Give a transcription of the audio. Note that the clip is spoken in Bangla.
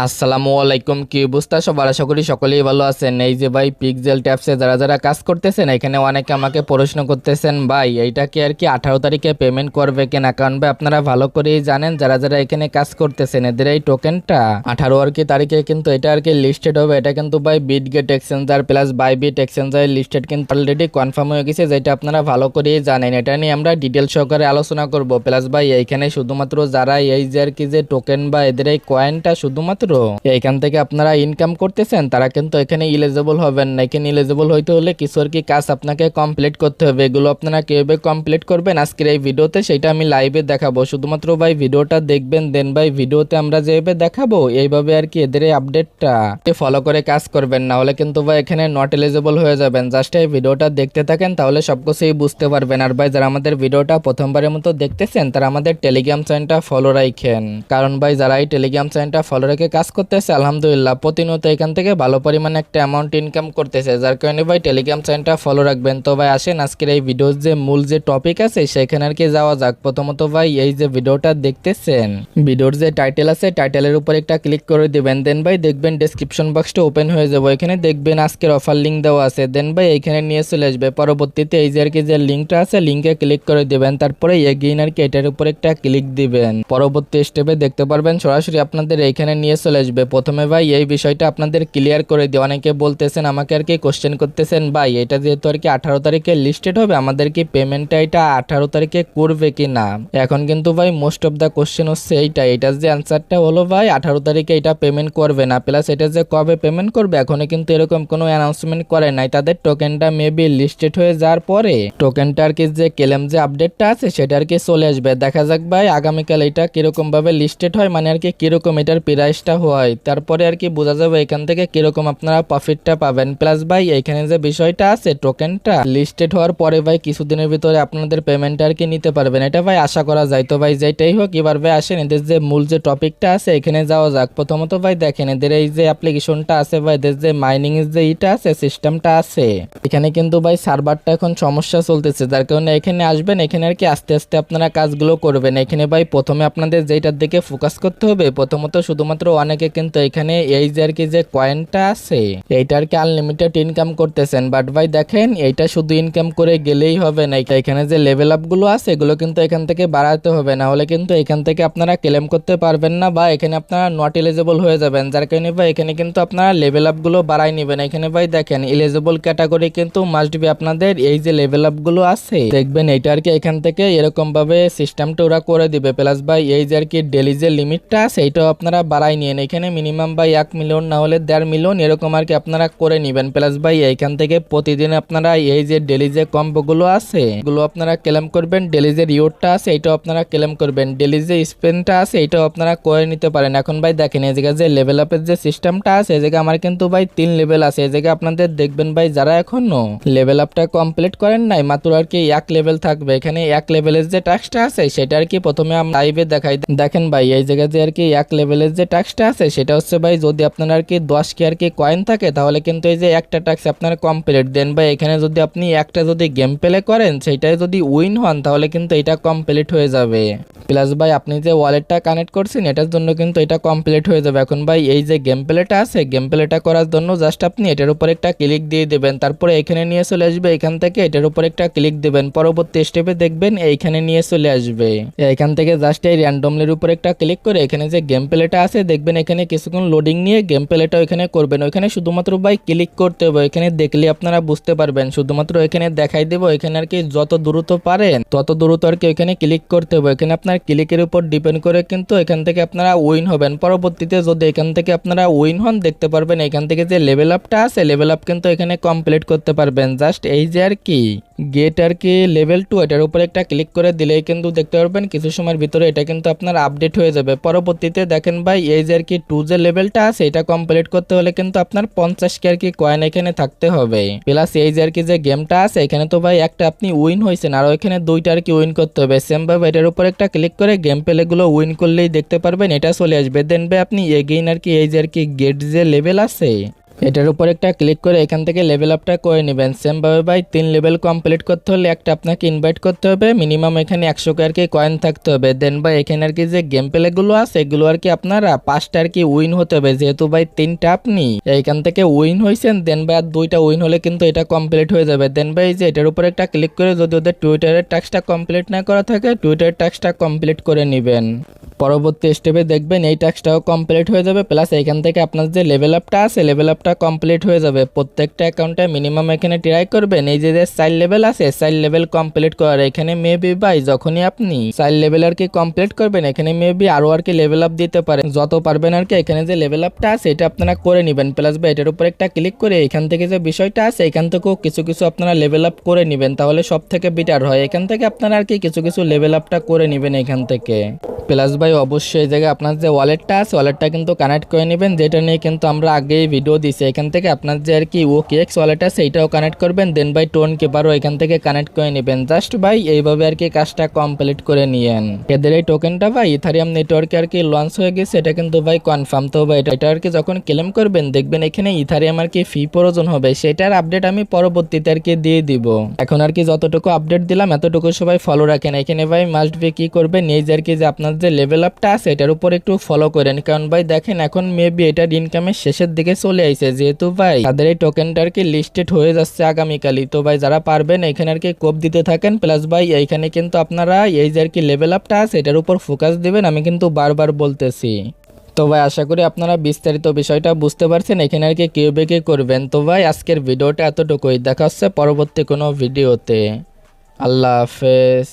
আসসালামু আলাইকুম, কি অবস্থা সবার? আশা করি সকলেই ভালো আছেন। এই যে ভাই পিক্সেল ট্যাবসে যারা যারা কাজ করতেছেন, এখানে অনেকে আমাকে প্রশ্ন করতেছেন ভাই এইটা কি আর কি 18 তারিখে পেমেন্ট করবে কিনা। কারণ ভাই আপনারা ভালো করেই জানেন যারা যারা এখানে কাজ করতেছেন এদের এই টোকেনটা 18 আর কি তারিখে কিন্তু এটা আর কি লিস্টেড হবে। এটা কিন্তু ভাই Bitget exchanger plus Bybit exchanger listed কিন্তু অলরেডি কনফার্ম হয়ে গেছে, যেটা আপনারা ভালো করেই জানেন। এটা নিয়ে আমরা ডিটেল সহকারে আলোচনা করব। প্লাস ভাই এইখানে শুধুমাত্র যারা এই যে আর কি যে টোকেন বা এদের এই কয়েনটা শুধুমাত্র এখান থেকে আপনারা ইনকাম করতেছেন তারা কিন্তু এখানে ইলিজিবল হবেন না। এখানে ইলিজিবল হইতে হলে কিছু আর কি কাজ আপনাকে কমপ্লিট করতে হবে। এগুলো আপনারা কিভাবে কমপ্লিট করবেন আজকের এই ভিডিওতে সেটা আমি লাইভে দেখাবো। শুধুমাত্র ভাই ভিডিওটা দেখবেন, দেন ভাই ভিডিওতে আমরা যেভাবে দেখাবো এইভাবে আর কি এদের এই আপডেটটা ফলো করে কাজ করবেন, না হলে কিন্তু ভাই এখানে নট এলিজিবল হয়ে যাবেন। জাস্ট এই ভিডিওটা দেখতে থাকেন তাহলে সবকিছুই বুঝতে পারবেন। আর ভাই যারা আমাদের ভিডিওটা প্রথমবারের মতো দেখতেছেন তারা আমাদের টেলিগ্রাম চ্যানেলটা ফলো রাখেন, কারণ ভাই যারা এই টেলিগ্রাম চ্যানেলটা ফলো রেখে কাজ করতেছে আলহামদুলিল্লাহ প্রতিনিয়ত এখান থেকে ভালো পরিমাণে একটা অ্যামাউন্ট ইনকাম করতেছে, যার কারণে ভাই টেলিগ্রাম চ্যানেলটা ফলো রাখবেন। তো ভাই আসেন আজকের এই ভিডিওর যে মূল যে টপিক আছে সেখানে আর কি যাওয়া যাক। প্রথমত ভাই এই যে ভিডিওটা দেখতেছেন, ভিডিওর যে টাইটেল আছে টাইটেলের উপর একটা ক্লিক করে দিবেন, দেন ভাই দেখবেন ডেসক্রিপশন বক্সটা ওপেন হয়ে যাবে। এখানে দেখবেন আজকের অফার লিঙ্ক দেওয়া আছে, দেন ভাই এখানে নিয়ে চলে আসবে। পরবর্তীতে এই যে আর কি যে লিঙ্কটা আছে লিঙ্কে ক্লিক করে দিবেন, তারপরে এগেইন আর কি এটার উপর একটা ক্লিক দিবেন। পরবর্তী স্টেপে দেখতে পারবেন সরাসরি আপনাদের এইখানে নিয়ে চলে আসবে। প্রথমে ভাই এই বিষয়টা আপনাদের ক্লিয়ার করে দিই। অনেকে বলতেছেন আমাকে আর কি কোশ্চেন করতেছেন ভাই এটা যেহেতু আর কি 18 তারিখে লিস্টেড হবে আমাদের কি পেমেন্টটা এটা 18 তারিখে করবে কি না। এখন কিন্তু ভাই মোস্ট অফ দা কোশ্চেন হচ্ছে এটার যে অ্যান্সারটা হলো ভাই 18 তারিখে এটা পেমেন্ট করবে না, প্লাস এটা যে কবে পেমেন্ট করবে এখনো কিন্তু এরকম কোনো অ্যানাউন্সমেন্ট করে নাই। তাদের টোকেনটা মেবি লিস্টেড হয়ে যাওয়ার পরে টোকেনটা আর কি যে ক্লেম যে আপডেটটা আছে সেটা আর কি চলে আসবে। দেখা যাক ভাই আগামীকাল এটা কিরকম ভাবে লিস্টেড হয়, মানে আর কি কিরকম এটার প্রাইসটা হয়, তারপরে আর কি বোঝা যাবে এখান থেকে কিরকম আপনারা প্রফিটটা পাবেন। প্লাস ভাই এখানে যে বিষয়টা আছে টোকেনটা লিস্টেড হওয়ার পরে ভাই কিছুদিনের ভিতরে আপনাদের পেমেন্টটা আর কি নিতে পারবেন, এটা ভাই আশা করা যায়। তো ভাই যেটাই হোক এবার ভাই আসেন এদের যে মূল যে টপিকটা আছে এখানে যাওয়া যাক। প্রথমত ভাই দেখেন এদের এই যে অ্যাপ্লিকেশনটা আছে বা এদের যে মাইনিং এর যে ইটা আছে সিস্টেমটা আছে, এখানে কিন্তু ভাই সার্ভারটা এখন সমস্যা চলতেছে, যার কারণে এখানে আসবেন। এখানে আর কি আস্তে আস্তে আপনারা কাজগুলো করবেন। এখানে ভাই প্রথমে আপনাদের যেটার দিকে ফোকাস করতে হবে, প্রথমত শুধুমাত্র অনেকে কিন্তু এখানে এই যে আর কি যে কয়েনটা আছে এইটা আর কি আনলিমিটেড ইনকাম করতেছেন, বাট ভাই দেখেন এইটা শুধু ইনকাম করে গেলেই হবে না, এখানে যে লেভেল আপ গুলো আছে এগুলো কিন্তু এখান থেকে বাড়াতে হবে, না হলে কিন্তু এখান থেকে আপনারা ক্লেম করতে পারবেন না বা এখানে আপনারা নট এলিজিবল হয়ে যাবেন। যার কারণে ভাই এখানে কিন্তু আপনারা লেভেল আপ গুলো বাড়াই নেবেন। এখানে ভাই দেখেন এলিজিবল ক্যাটাগরি কিন্তু মাস্ট বি আপনাদের এই যে লেভেল আপ গুলো আছে দেখবেন এইটা আর কি এখান থেকে এরকম ভাবে সিস্টেমটা ওরা করে দিবে। প্লাস ভাই এই যে আর কি ডেলি যে লিমিটটা আছে এইটাও আপনারা বাড়াই নিন। এখানে মিনিমাম ভাই 1 মিলিয়ন না হলে 1.5 মিলিয়ন এরকম আর কি আপনারা করে নেবেন। প্লাস ভাই এইখান থেকে প্রতিদিন আপনারা এই যে ডেলি যে কম্বোগুলো আছে এগুলো আপনারা ক্লেম করবেন। ডেলি যে রিওয়ার্ডটা আছে এটাও আপনারা ক্লেম করবেন। ডেলি যে স্পেনটা আছে এটাও আপনারা করে নিতে পারেন। এখন ভাই দেখেন এই জায়গায় যে লেভেল আপের যে সিস্টেমটা আছে এই জায়গায় আমার কিন্তু ভাই 3 লেভেল আছে। এই জায়গায় আপনাদের দেখবেন ভাই যারা এখনো লেভেল আপটা কমপ্লিট করেন নাই মাত্র আর কি 1 লেভেল থাকবে। এখানে 1 লেভেলের যে টাস্কটা আছে সেটা আর কি প্রথমে আমরা লাইভে দেখাই। দেখেন ভাই এই জায়গায় যে আর কি 1 লেভেলের যে টাস্কটা আছে সেটা হচ্ছে ভাই যদি আপনার আর কি 10 কে আর কি কয়েন থাকে তাহলে কিন্তু এই যে একটা টাস্ক আপনার কমপ্লিট দেন ভাই। এখানে যদি আপনি একটা যদি গেম প্লে করেন সেইটাই যদি উইন হন তাহলে কিন্তু এটা কমপ্লিট হয়ে যাবে। প্লাস ভাই আপনি যে ওয়ালেটটা কানেক্ট করছেন এটার জন্য কিন্তু এটা কমপ্লিট হয়ে যাবে। এখন ভাই এই যে গেম প্লেটা আছে গেম প্লেটা করার জন্য জাস্ট আপনি এটার উপর একটা ক্লিক দিয়ে দেবেন, তারপরে এখানে নিয়ে চলে আসবে। এখান থেকে এটার উপর একটা ক্লিক দেবেন, পরবর্তী স্টেপে দেখবেন এইখানে নিয়ে চলে আসবে। এখান থেকে জাস্ট এই র্যান্ডমলির উপর একটা ক্লিক করে এখানে যে গেম প্লেটা আছে দেখবেন এখানে কিছুক্ষণ লোডিং নিয়ে গেম প্লেটা ওইখানে করবেন। ওইখানে শুধুমাত্র ভাই ক্লিক করতে হবে, এখানে দেখলে আপনারা বুঝতে পারবেন। শুধুমাত্র এখানে দেখাই দেবো, এখানে আর কি যত দ্রুত পারেন তত দ্রুত আর কি এখানে ক্লিক করতে হবে। এখানে আপনার ক্লিকের উপর ডিপেন্ড করে কিন্তু এখান থেকে আপনারা উইন হবেন। পরবর্তীতে যদি এখান থেকে আপনারা উইন হন দেখতে পারবেন এখান থেকে যে লেভেল আপটা আছে লেভেল আপ কিন্তু এখানে কমপ্লিট করতে পারবেন। জাস্ট এই যে আর কি গেট আর কি লেভেল 2 এটার উপর একটা ক্লিক করে দিলেই কিন্তু দেখতে পারবেন কিছু সময়ের ভিতরে এটা কিন্তু আপনার আপডেট হয়ে যাবে। পরবর্তীতে দেখেন ভাই এই যে আর কি 2 যে লেভেলটা আছে এটা কমপ্লিট করতে হলে কিন্তু আপনার 50 কে আর কি কয়েন এখানে থাকতে হবে। প্লাস এই যে আর কি যে গেমটা আছে এখানে তো ভাই একটা আপনি উইন হয়েছেন আর এখানে 2টা আর কি উইন করতে হবে। সেম ভাবে এটার উপর একটা ক্লিক করে গেম প্লে গুলো উইন করলেই দেখতে পারবেন এটা চলে আসবে। দেন ভাই আপনি এগেইন আর কি এই যে আর কি গেট যে লেভেল আছে এটার উপর একটা ক্লিক করে এখান থেকে লেভেল আপটা করে নেবেন। সেম ভাবে ভাই 3 লেভেল কমপ্লিট করতে হলে একটা আপনাকে ইনভাইট করতে হবে, মিনিমাম এখানে 100 কে আর কি কয়েন থাকতে হবে। দেন ভাই এখানে আর কি যে গেম প্লে গুলো আছে এগুলো আর কি আপনারা 5টা আর কি উইন হতে হবে, যেহেতু ভাই 3টা আপনি এইখান থেকে উইন হয়েছেন। দেন ভাই আর 2টা উইন হলে কিন্তু এটা কমপ্লিট হয়ে যাবে। দেন ভাই যে এটার উপর একটা ক্লিক করে যদি ওদের টুইটারের টাস্কটা কমপ্লিট না করা থাকে টুইটারের টাস্কটা কমপ্লিট করে নেবেন। পরবর্তী স্টেপে দেখবেন এই টাস্কটাও কমপ্লিট হয়ে যাবে, প্লাস এখান থেকে আপনার যে লেভেল আপটা আছে লেভেল আপটা কমপ্লিট হয়ে যাবে। প্রত্যেকটা অ্যাকাউন্টে মিনিমাম এখানে ট্রাই করবেন এই যে 4 লেভেল আছে 4 লেভেল কমপ্লিট করার। এখানে মেবি ভাই যখনই আপনি 4 লেভেল আর কি কমপ্লিট করবেন এখানে মেবি আরো আর কি লেভেল আপ দিতে পারেন, যত পারবেন আর কি এখানে যে লেভেল আপটা আছে এটা আপনারা করে নেবেন। প্লাস ভাই এটার উপর একটা ক্লিক করে এখান থেকে যে বিষয়টা আছে এখান থেকেও কিছু কিছু আপনারা লেভেল আপ করে নেবেন, তাহলে সব থেকে বেটার হয়। এখান থেকে আপনারা আর কি কিছু কিছু লেভেল আপটা করে নেবেন এখান থেকে। প্লাস ভাই অবশ্যই এই জায়গায় আপনার যে ওয়ালেটটা আছে ওয়ালেটটা কিন্তু কানেক্ট করে নেবেন, যেটা নিয়ে কিন্তু আমরা আগেই ভিডিও দিছি। এখান থেকে আপনার যে আর কি OKX ওয়ালেট আছে এইটাও কানেক্ট করবেন। দেন ভাই টোন কিপারও এখান থেকে কানেক্ট করে নেবেন। জাস্ট ভাই এইভাবে আর কি কাজটা কমপ্লিট করে নিয়েন। এদের এই টোকেনটা ভাই ইথারিয়াম নেটওয়ার্কে আর কি লঞ্চ হয়ে গেছে, এটা কিন্তু ভাই কনফার্ম। তো ভাই এটা আর কি যখন ক্লেম করবেন দেখবেন এখানে ইথারিয়াম আর কি ফি প্রয়োজন হবে, সেটার আপডেট আমি পরবর্তীতে আর কি দিয়ে দিব। এখন আর কি যতটুকু আপডেট দিলাম এতটুকু সবাই ফলো রাখেন। এখানে ভাই মাস্ট বি কি করবেন এই যে আর কি যে আপনার যে লেভেল আপটা আছে এটার উপর একটু ফলো করেন, কারণ ভাই দেখেন এখন মেবি এটার ইনকামের শেষের দিকে চলে আইছে, যেহেতু ভাই তাদের এই টোকেনটা আর কি লিস্টেড হয়ে যাচ্ছে আগামীকালই। তো ভাই যারা পারবেন এখানে আর কি কোপ দিতে থাকেন। প্লাস ভাই এইখানে কিন্তু আপনারা এই যে আর কি লেভেল আপটা আছে এটার উপর ফোকাস দিবেন, আমি কিন্তু বারবার বলতেছি। তো ভাই আশা করি আপনারা বিস্তারিত বিষয়টা বুঝতে পারছেন, এখানে আর কি কিভাবে কি করবেন। তো ভাই আজকের ভিডিওটা এতটুকুই, দেখা হচ্ছে পরবর্তী কোনো ভিডিওতে। আল্লাহ হাফেজ।